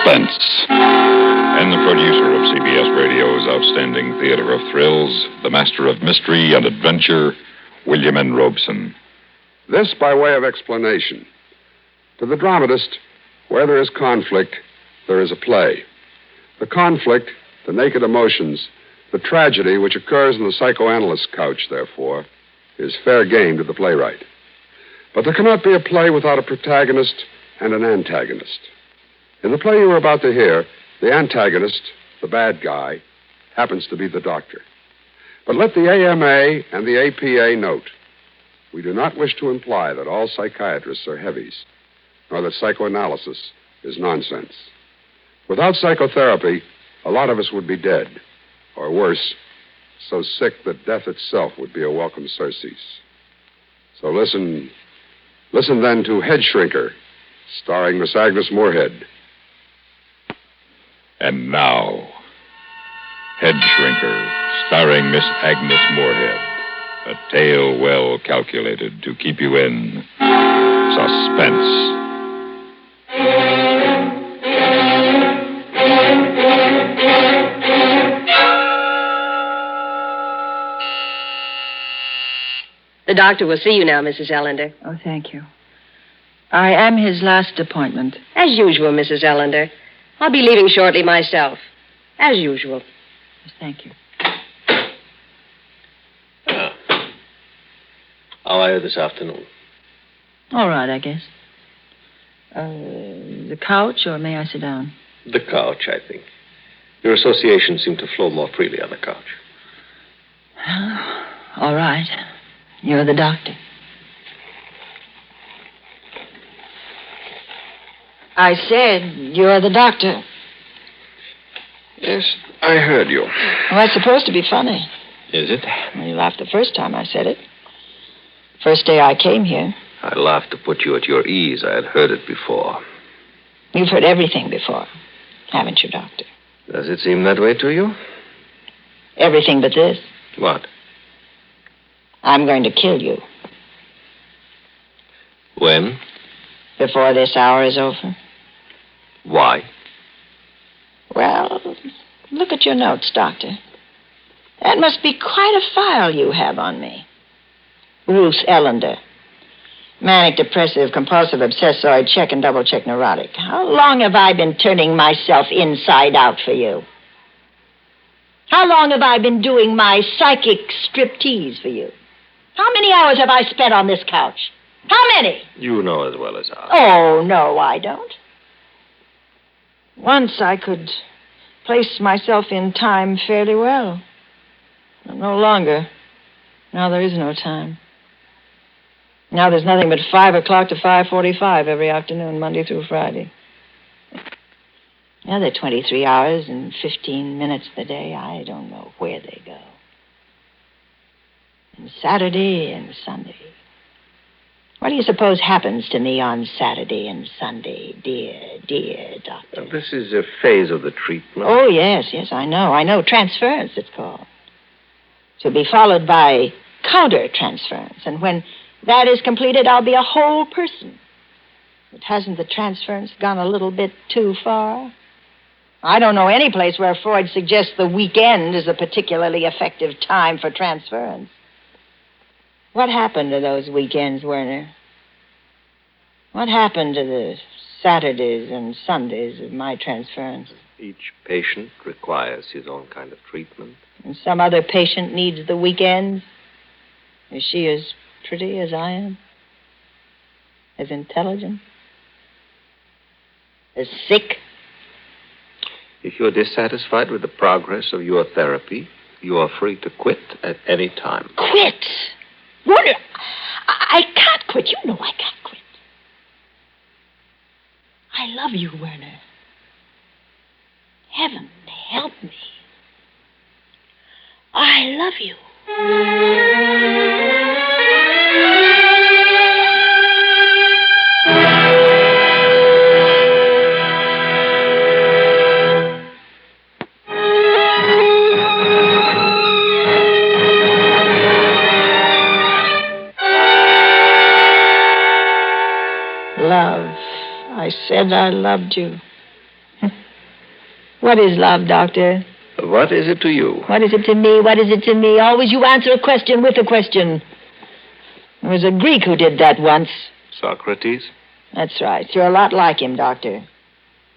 Suspense. And the producer of CBS Radio's outstanding theater of thrills, the master of mystery and adventure, William N. Robeson. This by way of explanation. To the dramatist, where there is conflict, there is a play. The conflict, the naked emotions, the tragedy which occurs in the psychoanalyst's couch, therefore, is fair game to the playwright. But there cannot be a play without a protagonist and an antagonist. In the play you are about to hear, the antagonist, the bad guy, happens to be the doctor. But let the AMA and the APA note, we do not wish to imply that all psychiatrists are heavies, nor that psychoanalysis is nonsense. Without psychotherapy, a lot of us would be dead, or worse, so sick that death itself would be a welcome surcease. So listen then to Headshrinker, starring Miss Agnes Moorehead. And now, Headshrinker, starring Miss Agnes Moorehead. A tale well calculated to keep you in suspense. The doctor will see you now, Mrs. Ellender. Oh, thank you. I am his last appointment. As usual, Mrs. Ellender. I'll be leaving shortly myself. As usual. Yes, thank you. How are you this afternoon? All right, I guess. The couch, or may I sit down? The couch, I think. Your associations seem to flow more freely on the couch. All right. You're the doctor. I said you're the doctor. Yes, I heard you. Well, that's supposed to be funny. Is it? Well, you laughed the first time I said it. First day I came here. I laughed to put you at your ease. I had heard it before. You've heard everything before, haven't you, Doctor? Does it seem that way to you? Everything but this. What? I'm going to kill you. When? Before this hour is over. Why? Well, look at your notes, Doctor. That must be quite a file you have on me. Ruth Ellender. Manic depressive, compulsive, obsessoid, check and double check neurotic. How long have I been turning myself inside out for you? How long have I been doing my psychic striptease for you? How many hours have I spent on this couch? How many? You know as well as I. Oh, no, I don't. Once I could place myself in time fairly well. But no longer. Now there is no time. Now there's nothing but 5 o'clock to 5:45 every afternoon, Monday through Friday. Now they're 23 hours and 15 minutes a day. I don't know where they go. And Saturday and Sunday. What do you suppose happens to me on Saturday and Sunday, dear doctor? This is a phase of the treatment. Oh, yes, I know. Transference, it's called. To be followed by counter-transference. And when that is completed, I'll be a whole person. But hasn't the transference gone a little bit too far? I don't know any place where Freud suggests the weekend is a particularly effective time for transference. What happened to those weekends, Werner? What happened to the Saturdays and Sundays of my transference? Each patient requires his own kind of treatment. And some other patient needs the weekends? Is she as pretty as I am? As intelligent? As sick? If you're dissatisfied with the progress of your therapy, you are free to quit at any time. Quit? Werner, I can't quit. You know I can't quit. I love you, Werner. Heaven help me. I love you. Love. I said I loved you. What is love, Doctor? What is it to you? What is it to me? What is it to me? Always you answer a question with a question. There was a Greek who did that once. Socrates? That's right. You're a lot like him, Doctor.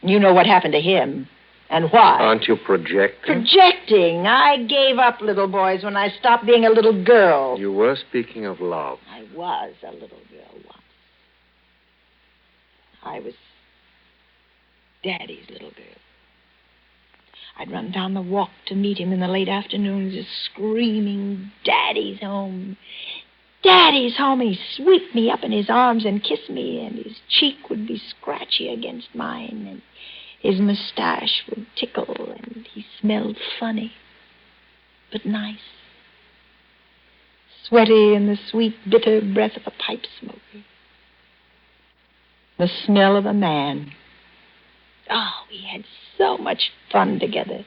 You know what happened to him. And why? Aren't you projecting? Projecting? I gave up little boys when I stopped being a little girl. You were speaking of love. I was a little girl once. I was Daddy's little girl. I'd run down the walk to meet him in the late afternoon, just screaming, Daddy's home. Daddy's home. And he'd sweep me up in his arms and kiss me, and his cheek would be scratchy against mine, and his mustache would tickle, and he smelled funny, but nice. Sweaty in the sweet, bitter breath of a pipe smoker. The smell of a man. Oh, we had so much fun together.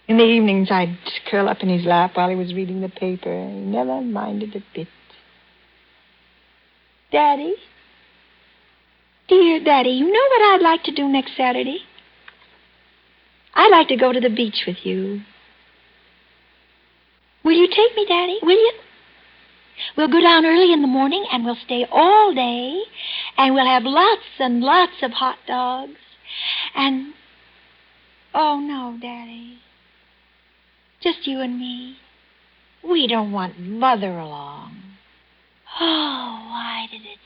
In the evenings, I'd curl up in his lap while he was reading the paper. He never minded a bit. Daddy? Dear Daddy, you know what I'd like to do next Saturday? I'd like to go to the beach with you. Will you take me, Daddy? Will you? We'll go down early in the morning, and we'll stay all day, and we'll have lots and lots of hot dogs. And, oh, no, Daddy. Just you and me. We don't want Mother along. Oh, why did it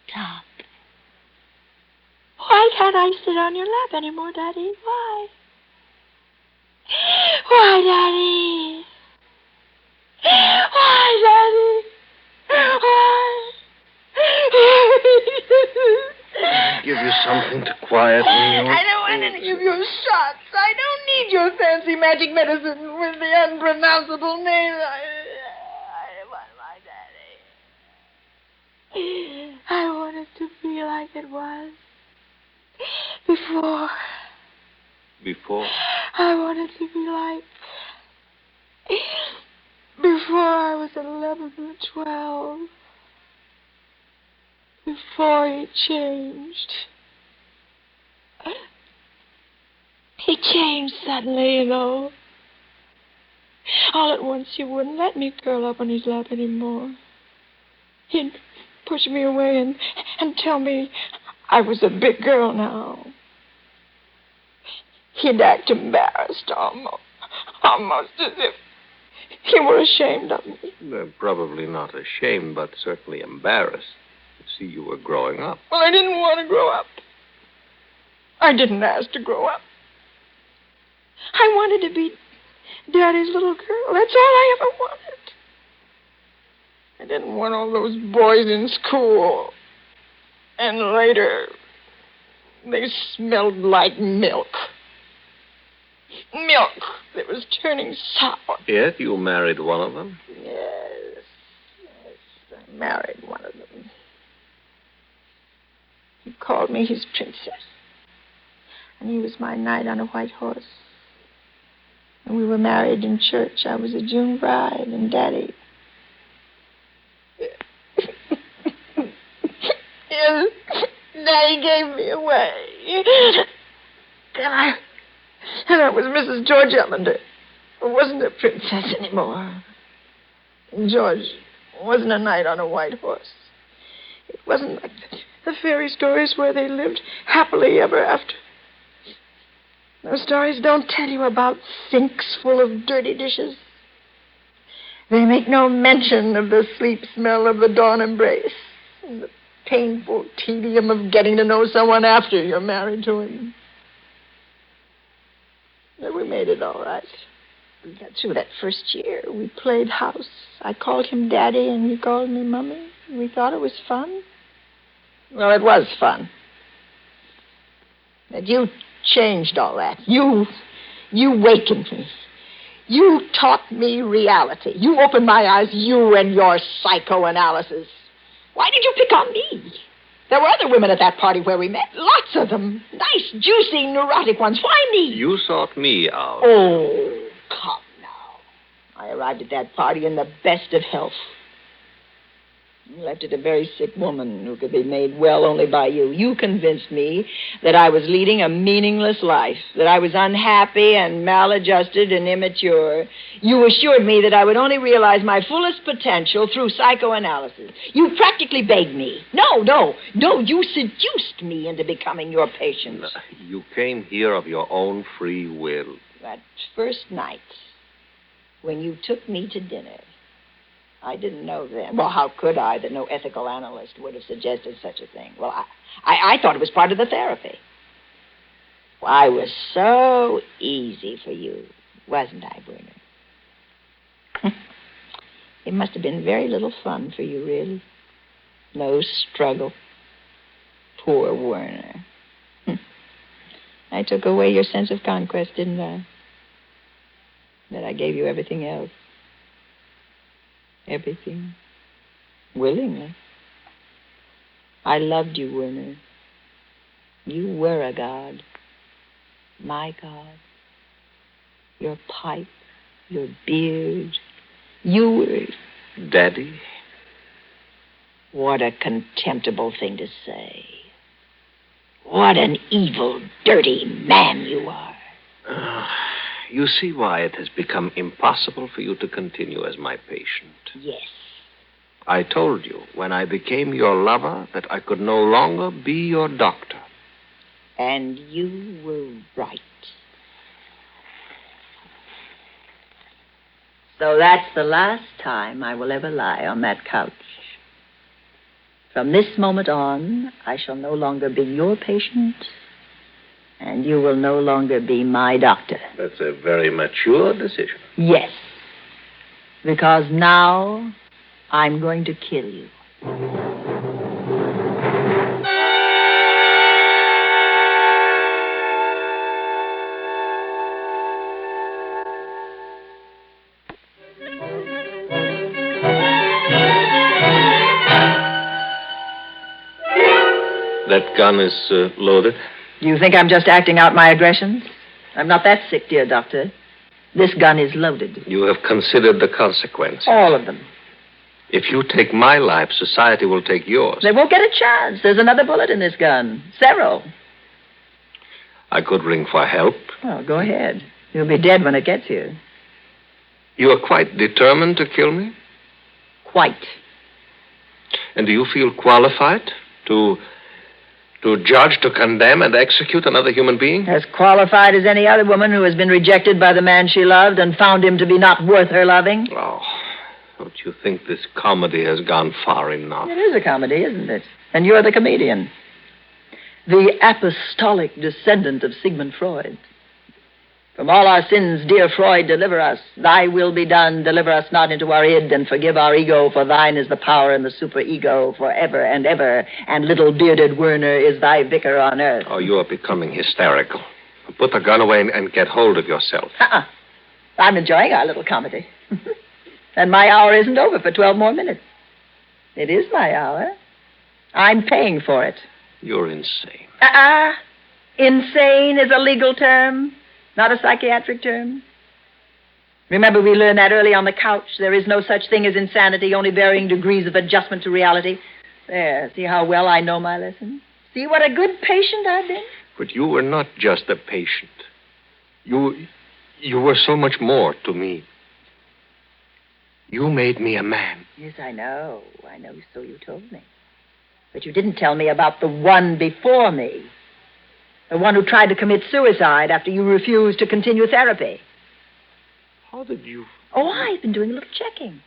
stop? Why can't I sit on your lap anymore, Daddy? Why? Why, Daddy? Why, Daddy? Why? Give you something to quieten you. I don't want any of your shots. I don't need your fancy magic medicine with the unpronounceable name. I want my Daddy. I want it to be like it was before. Before? I want it to be like before I was 11 or 12. Before he changed. He changed suddenly, you know. All at once, he wouldn't let me curl up on his lap anymore. He'd push me away and tell me I was a big girl now. He'd act embarrassed almost as if he were ashamed of me. Well, probably not ashamed, but certainly embarrassed. See, you were growing up. Well, I didn't want to grow up. I didn't ask to grow up. I wanted to be Daddy's little girl. That's all I ever wanted. I didn't want all those boys in school. And later, they smelled like milk. Milk that was turning sour. Yet you married one of them? Yes, I married one of them. He called me his princess. And he was my knight on a white horse. And we were married in church. I was a June bride, and Daddy... Yes, Daddy gave me away. And I was Mrs. George Ellender. I wasn't a princess anymore. And George wasn't a knight on a white horse. It wasn't like the fairy stories where they lived happily ever after. Those stories don't tell you about sinks full of dirty dishes. They make no mention of the sleep smell of the dawn embrace and the painful tedium of getting to know someone after you're married to him. But we made it all right. We got through that first year. We played house. I called him Daddy, and he called me Mummy. We thought it was fun. Well, it was fun. But you changed all that. You wakened me. You taught me reality. You opened my eyes, you and your psychoanalysis. Why did you pick on me? There were other women at that party where we met. Lots of them. Nice, juicy, neurotic ones. Why me? You sought me out. Oh, come now. I arrived at that party in the best of health. You left it a very sick woman who could be made well only by you. You convinced me that I was leading a meaningless life, that I was unhappy and maladjusted and immature. You assured me that I would only realize my fullest potential through psychoanalysis. You practically begged me. No, you seduced me into becoming your patient. You came here of your own free will. That first night, when you took me to dinner, I didn't know then. Well, how could I that no ethical analyst would have suggested such a thing? Well, I thought it was part of the therapy. Well, I was so easy for you, wasn't I, Werner? It must have been very little fun for you, really. No struggle. Poor Werner. I took away your sense of conquest, didn't I? That I gave you everything else. Everything. Willingly. I loved you, Werner. You were a god. My god. Your pipe, your beard. You were... Daddy? What a contemptible thing to say. What an evil, dirty man you are. You see why it has become impossible for you to continue as my patient. Yes. I told you when I became your lover that I could no longer be your doctor. And you were right. So that's the last time I will ever lie on that couch. From this moment on, I shall no longer be your patient, and you will no longer be my doctor. That's a very mature decision. Yes. Because now I'm going to kill you. That gun is loaded? You think I'm just acting out my aggressions? I'm not that sick, dear doctor. This gun is loaded. You have considered the consequences. All of them. If you take my life, society will take yours. They won't get a chance. There's another bullet in this gun. Several. I could ring for help. Oh, go ahead. You'll be dead when it gets here. You are quite determined to kill me? Quite. And do you feel qualified to judge, to condemn, and execute another human being? As qualified as any other woman who has been rejected by the man she loved and found him to be not worth her loving. Oh, don't you think this comedy has gone far enough? It is a comedy, isn't it? And you're the comedian. The apostolic descendant of Sigmund Freud. From all our sins, dear Freud, deliver us. Thy will be done. Deliver us not into our id, and forgive our ego, for thine is the power and the superego forever and ever. And little bearded Werner is thy vicar on earth. Oh, you are becoming hysterical. Put the gun away and get hold of yourself. I'm enjoying our little comedy. And my hour isn't over for 12 more minutes. It is my hour. I'm paying for it. You're insane. Insane is a legal term. Not a psychiatric term. Remember, we learned that early on the couch. There is no such thing as insanity, only varying degrees of adjustment to reality. There, see how well I know my lesson? See what a good patient I've been? But you were not just a patient. You were so much more to me. You made me a man. Yes, I know, so you told me. But you didn't tell me about the one before me. The one who tried to commit suicide after you refused to continue therapy. How did you... Oh, I've been doing a little checking.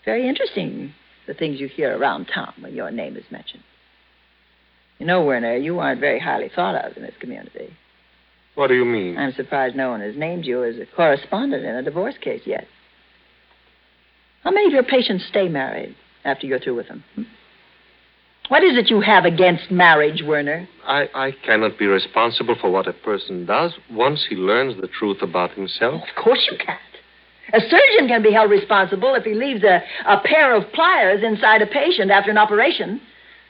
Very interesting, the things you hear around town when your name is mentioned. You know, Werner, you aren't very highly thought of in this community. What do you mean? I'm surprised no one has named you as a correspondent in a divorce case yet. How many of your patients stay married after you're through with them? What is it you have against marriage, Werner? I cannot be responsible for what a person does once he learns the truth about himself. Of course you can't. A surgeon can be held responsible if he leaves a pair of pliers inside a patient after an operation.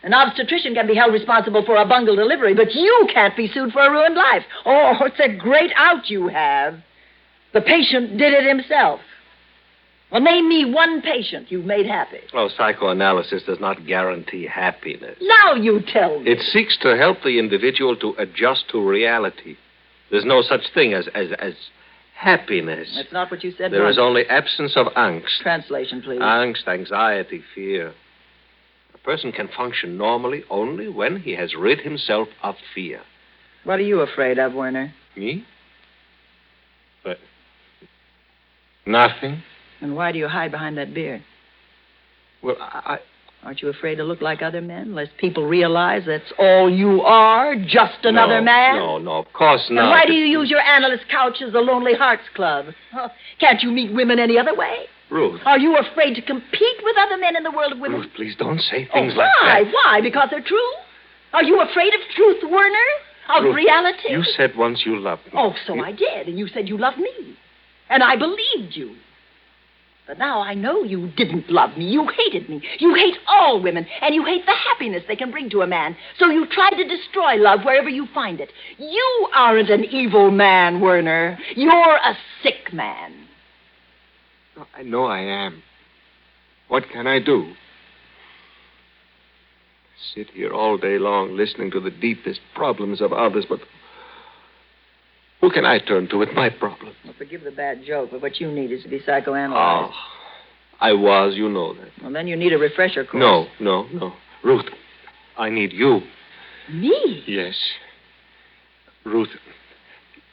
An obstetrician can be held responsible for a bungled delivery, but you can't be sued for a ruined life. Oh, it's a great out you have. The patient did it himself. Well, name me one patient you've made happy. Oh, psychoanalysis does not guarantee happiness. Now you tell me. It seeks to help the individual to adjust to reality. There's no such thing as happiness. That's not what you said. There once. is only absence of angst. Translation, please. Angst, anxiety, fear. A person can function normally only when he has rid himself of fear. What are you afraid of, Werner? Me? But nothing. And why do you hide behind that beard? Well, Aren't you afraid to look like other men, lest people realize that's all you are, just another man? No, of course not. And why do you use your analyst couch as the Lonely Hearts Club? Huh? Can't you meet women any other way? Ruth. Are you afraid to compete with other men in the world of women? Ruth, please don't say things like why? that. Why? Because they're true? Are you afraid of truth, Werner? Of Ruth, reality? You said once you loved me. Oh, so I did. And you said you loved me. And I believed you. But now I know you didn't love me. You hated me. You hate all women. And you hate the happiness they can bring to a man. So you try to destroy love wherever you find it. You aren't an evil man, Werner. You're a sick man. I know I am. What can I do? Sit here all day long listening to the deepest problems of others, but who can I turn to with my problem? Well, forgive the bad joke, but what you need is to be psychoanalyzed. Oh, I was, you know that. Well, then you need a refresher course. No. Ruth, I need you. Me? Yes. Ruth,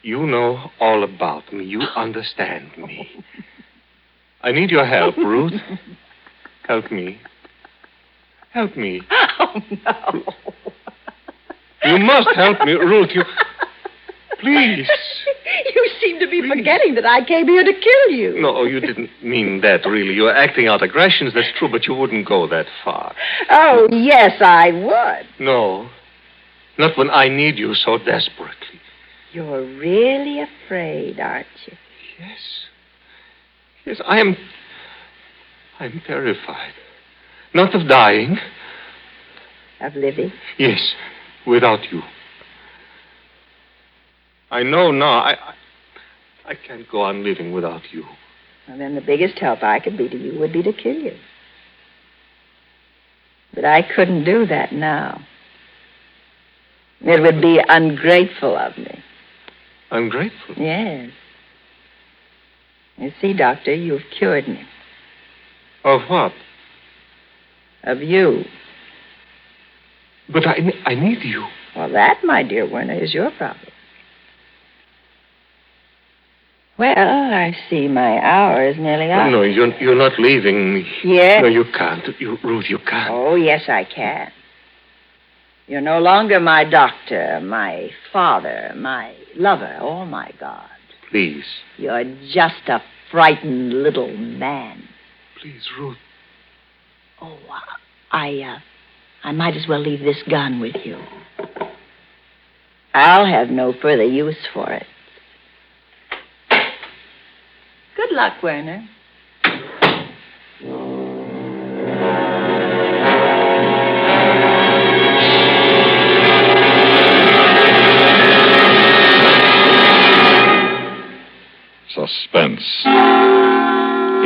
you know all about me. You understand me. I need your help, Ruth. Help me. Help me. Oh, no. You must help me, Ruth. Please. You seem to be forgetting that I came here to kill you. No, you didn't mean that, really. You're acting out aggressions, that's true, but you wouldn't go that far. Oh, yes, I would. No. Not when I need you so desperately. You're really afraid, aren't you? Yes, I'm terrified. Not of dying. Of living? Yes, without you. I know now. I can't go on living without you. Well, then the biggest help I could be to you would be to kill you. But I couldn't do that now. It would be ungrateful of me. Ungrateful? Yes. You see, Doctor, you've cured me. Of what? Of you. But I need you. Well, that, my dear Werner, is your problem. Well, I see my hour is nearly up. No, you're not leaving me. Yes. No, you can't. Ruth, you can't. Oh, yes, I can. You're no longer my doctor, my father, my lover. Oh, my God. Please. You're just a frightened little man. Please, Ruth. Oh, I might as well leave this gun with you. I'll have no further use for it. Good luck, Werner. Suspense,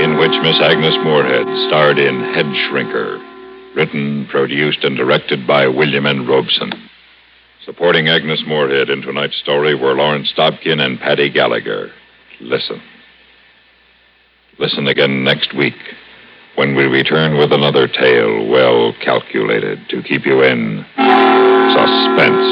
in which Miss Agnes Moorehead starred in Headshrinker, written, produced, and directed by William N. Robeson. Supporting Agnes Moorehead in tonight's story were Lawrence Dobkin and Paddy Gallagher. Listen. Listen again next week when we return with another tale well calculated to keep you in suspense.